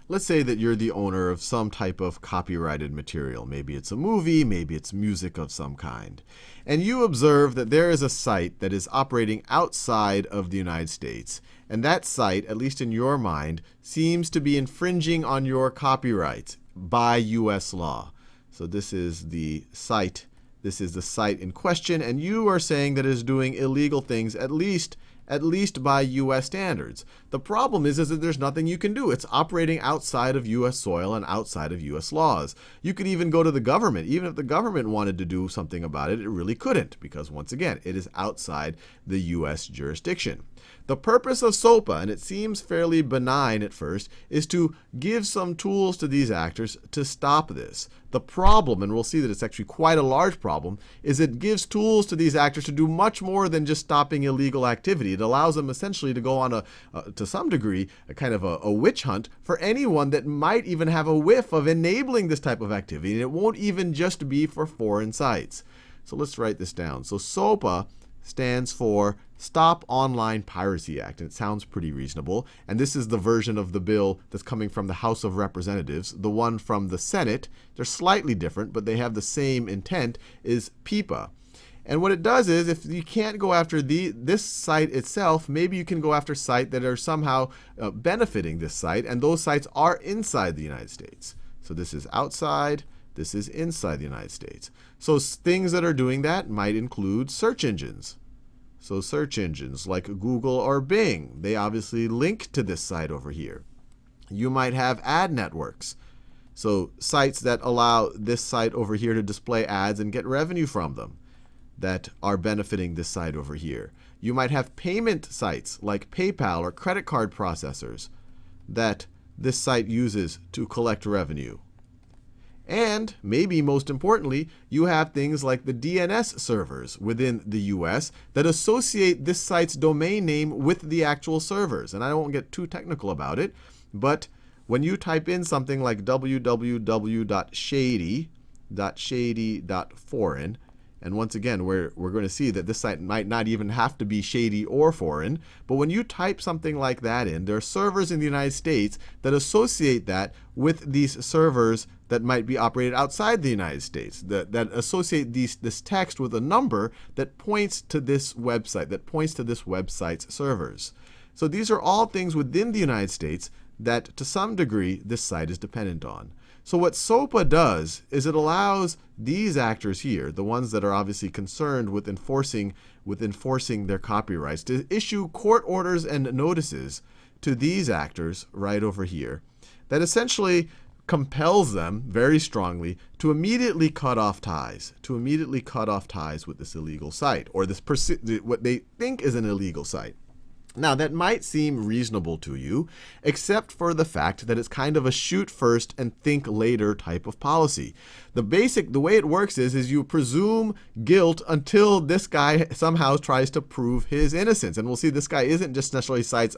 Let's say that you're the owner of some type of copyrighted material. Maybe it's a movie, maybe it's music of some kind. And you observe that there is a site that is operating outside of the United States. And that site, at least in your mind, seems to be infringing on your copyright by US law. So this is the site. This is the site in question. And you are saying that it is doing illegal things, at least by US standards. The problem is that there's nothing you can do. It's operating outside of US soil and outside of US laws. You could even go to the government. Even if the government wanted to do something about it, it really couldn't, because once again, it is outside the US jurisdiction. The purpose of SOPA, and it seems fairly benign at first, is to give some tools to these actors to stop this. The problem, and we'll see that it's actually quite a large problem, is it gives tools to these actors to do much more than just stopping illegal activity. It allows them essentially to go on to some degree, a kind of a witch hunt for anyone that might even have a whiff of enabling this type of activity. And it won't even just be for foreign sites. So let's write this down. So SOPA stands for Stop Online Piracy Act. And it sounds pretty reasonable. And this is the version of the bill that's coming from the House of Representatives. The one from the Senate, they're slightly different, but they have the same intent, is PIPA. And what it does is, if you can't go after this site itself, maybe you can go after sites that are somehow benefiting this site. And those sites are inside the United States. So this is outside. This is inside the United States. So things that are doing that might include search engines. So search engines like Google or Bing, they obviously link to this site over here. You might have ad networks. So sites that allow this site over here to display ads and get revenue from them that are benefiting this site over here. You might have payment sites like PayPal or credit card processors that this site uses to collect revenue. And maybe most importantly, you have things like the DNS servers within the US that associate this site's domain name with the actual servers. And I won't get too technical about it, but when you type in something like www.shady.foreign, and once again, we're going to see that this site might not even have to be shady or foreign. But when you type something like that in, there are servers in the United States that associate that with these servers that might be operated outside the United States, that associate this text with a number that points to this website, that points to this website's servers. So these are all things within the United States that, to some degree, this site is dependent on. So what SOPA does is it allows these actors here, the ones that are obviously concerned with enforcing their copyrights, to issue court orders and notices to these actors right over here that essentially compels them very strongly to immediately cut off ties, with this illegal site, or this what they think is an illegal site. Now, that might seem reasonable to you, except for the fact that it's kind of a shoot first and think later type of policy. The way it works is you presume guilt until this guy somehow tries to prove his innocence. And we'll see this guy isn't just necessarily sites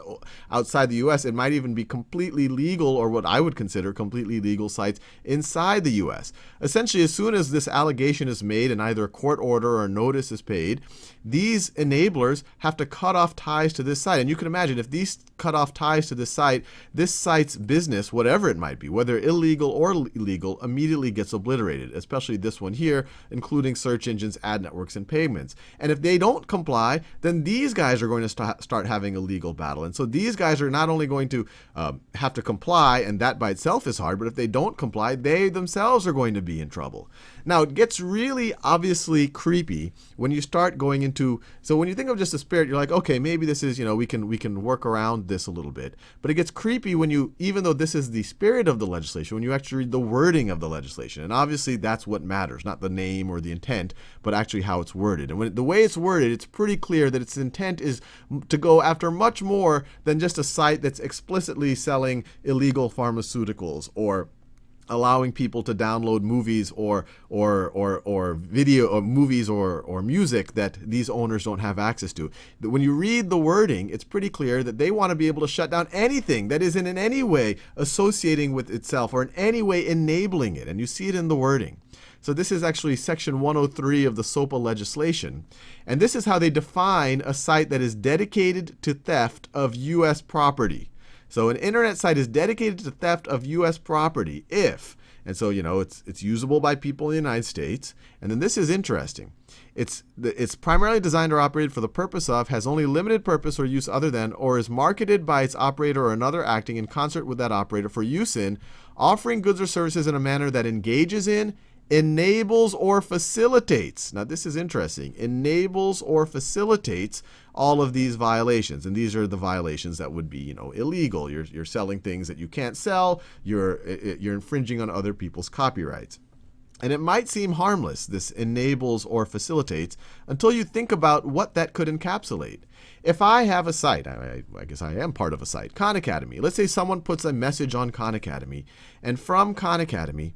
outside the US. It might even be completely legal, or what I would consider completely legal sites inside the US. Essentially, as soon as this allegation is made and either a court order or a notice is paid, these enablers have to cut off ties to this site. And you can imagine if these cut off ties to this site's business, whatever it might be, whether illegal or legal, immediately gets obliterated, especially this one here, including search engines, ad networks, and payments. And if they don't comply, then these guys are going to start having a legal battle. And so these guys are not only going to have to comply, and that by itself is hard, but if they don't comply, they themselves are going to be in trouble. Now, it gets really obviously creepy when you start going into, so when you think of just a spirit, you're like, okay, maybe this is, we can work around this a little bit. But it gets creepy when you, even though this is the spirit of the legislation, when you actually read the wording of the legislation. And obviously that's what matters, not the name or the intent, but actually how it's worded. And the way it's worded, it's pretty clear that its intent is to go after much more than just a site that's explicitly selling illegal pharmaceuticals or allowing people to download movies or video or movies or music that these owners don't have access to. When you read the wording, it's pretty clear that they want to be able to shut down anything that isn't in any way associating with itself or in any way enabling it. And you see it in the wording. So this is actually Section 103 of the SOPA legislation. And this is how they define a site that is dedicated to theft of US property. So an internet site is dedicated to theft of U.S. property if, and so, it's usable by people in the United States. And then this is interesting. It's primarily designed or operated for the purpose of, has only limited purpose or use other than, or is marketed by its operator or another acting in concert with that operator for use in, offering goods or services in a manner that engages in, enables or facilitates. Now this is interesting. Enables or facilitates all of these violations. And these are the violations that would be, illegal. You're selling things that you can't sell. You're infringing on other people's copyrights. And it might seem harmless, this enables or facilitates, until you think about what that could encapsulate. If I have a site, I guess I am part of a site, Khan Academy. Let's say someone puts a message on Khan Academy, and from Khan Academy,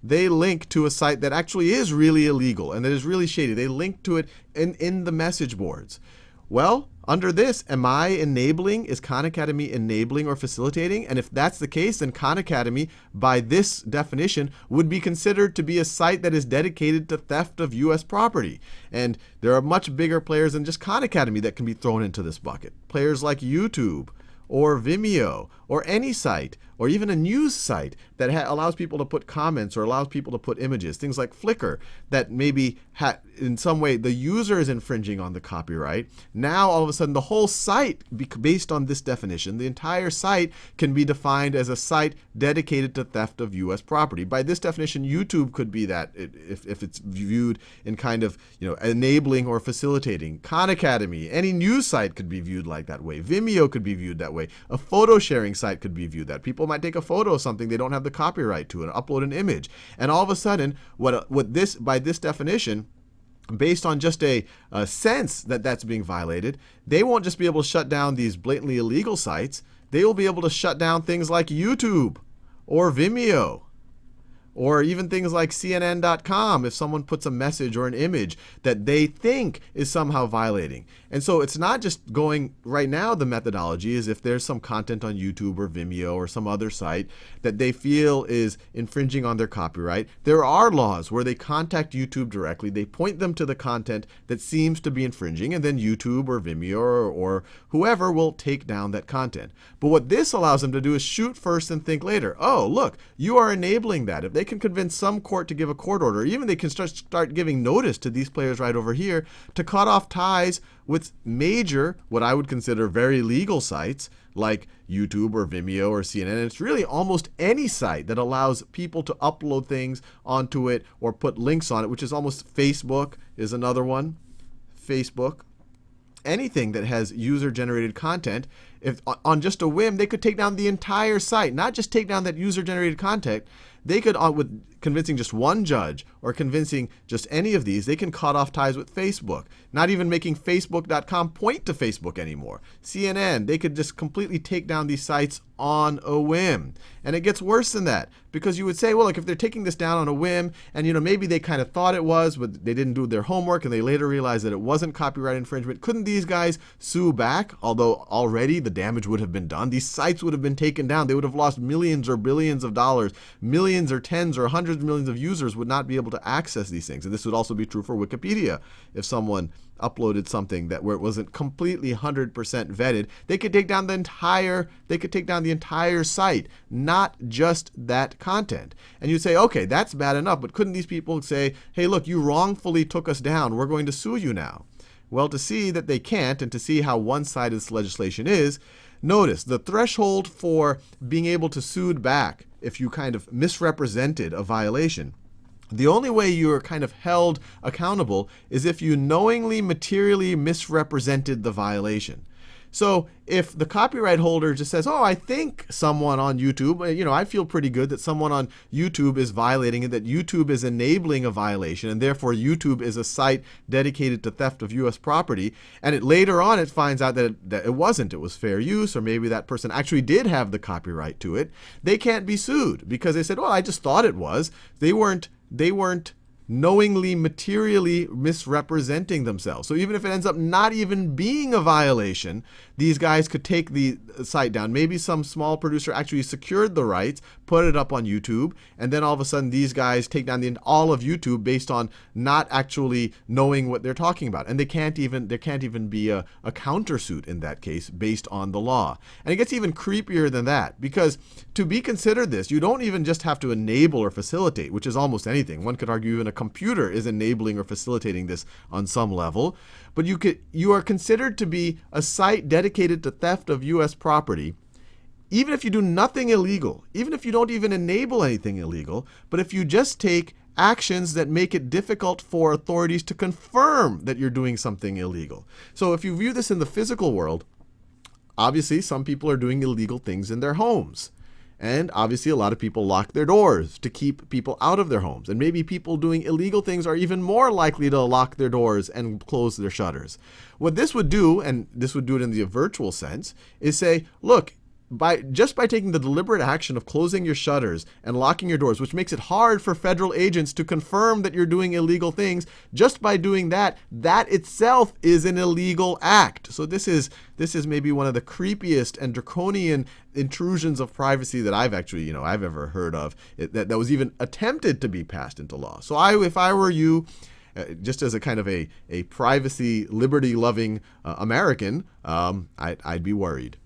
they link to a site that actually is really illegal and that is really shady. They link to it in the message boards. Well, under this, am I enabling? Is Khan Academy enabling or facilitating? And if that's the case, then Khan Academy, by this definition, would be considered to be a site that is dedicated to theft of U.S. property. And there are much bigger players than just Khan Academy that can be thrown into this bucket. Players like YouTube, or Vimeo, or any site, or even a news site that allows people to put comments or allows people to put images. Things like Flickr that maybe in some way the user is infringing on the copyright. Now all of a sudden the whole site, based on this definition, the entire site can be defined as a site dedicated to theft of U.S. property. By this definition, YouTube could be that if it's viewed in kind of enabling or facilitating. Khan Academy, any news site could be viewed like that way. Vimeo could be viewed that way. A photo sharing site could be viewed that. People might take a photo of something they don't have the copyright to and upload an image. And all of a sudden, by this definition, based on just a sense that that's being violated, they won't just be able to shut down these blatantly illegal sites. They will be able to shut down things like YouTube or Vimeo, or even things like CNN.com if someone puts a message or an image that they think is somehow violating. And so it's not just going, right now the methodology is if there's some content on YouTube or Vimeo or some other site that they feel is infringing on their copyright, there are laws where they contact YouTube directly, they point them to the content that seems to be infringing, and then YouTube or Vimeo or whoever will take down that content. But what this allows them to do is shoot first and think later. Oh, look, you are enabling that. If they can convince some court to give a court order, even they can start giving notice to these players right over here to cut off ties with major, what I would consider very legal sites like YouTube or Vimeo or CNN. And it's really almost any site that allows people to upload things onto it or put links on it, which is almost Facebook is another one. Facebook. Anything that has user-generated content, if on just a whim, they could take down the entire site, not just take down that user-generated content. They could, with convincing just one judge or convincing just any of these, they can cut off ties with Facebook, not even making Facebook.com point to Facebook anymore. CNN, they could just completely take down these sites on a whim. And it gets worse than that, because you would say, well, look, if they're taking this down on a whim, and maybe they kind of thought it was, but they didn't do their homework, and they later realized that it wasn't copyright infringement, couldn't these guys sue back? Although already the damage would have been done. These sites would have been taken down. They would have lost millions or billions of dollars. Millions or tens or hundreds of millions of users would not be able to access these things. And this would also be true for Wikipedia. If someone uploaded something where it wasn't completely 100% vetted, they could take down the entire site, not just that content. And you say, okay, that's bad enough, but couldn't these people say, hey, look, you wrongfully took us down, we're going to sue you now? Well, to see that they can't and to see how one-sided this legislation is, notice the threshold for being able to sue back if you kind of misrepresented a violation. The only way you're kind of held accountable is if you knowingly, materially misrepresented the violation. So if the copyright holder just says, oh, I think someone on YouTube, I feel pretty good that someone on YouTube is violating it, that YouTube is enabling a violation, and therefore YouTube is a site dedicated to theft of U.S. property, and later on it finds out that it wasn't, it was fair use, or maybe that person actually did have the copyright to it, they can't be sued because they said, well, I just thought it was. They weren't knowingly, materially misrepresenting themselves. So even if it ends up not even being a violation, these guys could take the site down. Maybe some small producer actually secured the rights, put it up on YouTube, and then all of a sudden these guys take down all of YouTube based on not actually knowing what they're talking about. And there can't even be a countersuit in that case based on the law. And it gets even creepier than that, because to be considered this, you don't even just have to enable or facilitate, which is almost anything. One could argue even a computer is enabling or facilitating this on some level. But you are considered to be a site dedicated to theft of U.S. property, even if you do nothing illegal, even if you don't even enable anything illegal, but if you just take actions that make it difficult for authorities to confirm that you're doing something illegal. So if you view this in the physical world, obviously some people are doing illegal things in their homes. And obviously a lot of people lock their doors to keep people out of their homes. And maybe people doing illegal things are even more likely to lock their doors and close their shutters. What this would do, and this would do it in the virtual sense, is say, look, just by taking the deliberate action of closing your shutters and locking your doors, which makes it hard for federal agents to confirm that you're doing illegal things, just by doing that, that itself is an illegal act. So this is maybe one of the creepiest and draconian intrusions of privacy that I've ever heard of, that was even attempted to be passed into law. So if I were you, just as a kind of a privacy, liberty-loving American, I'd be worried.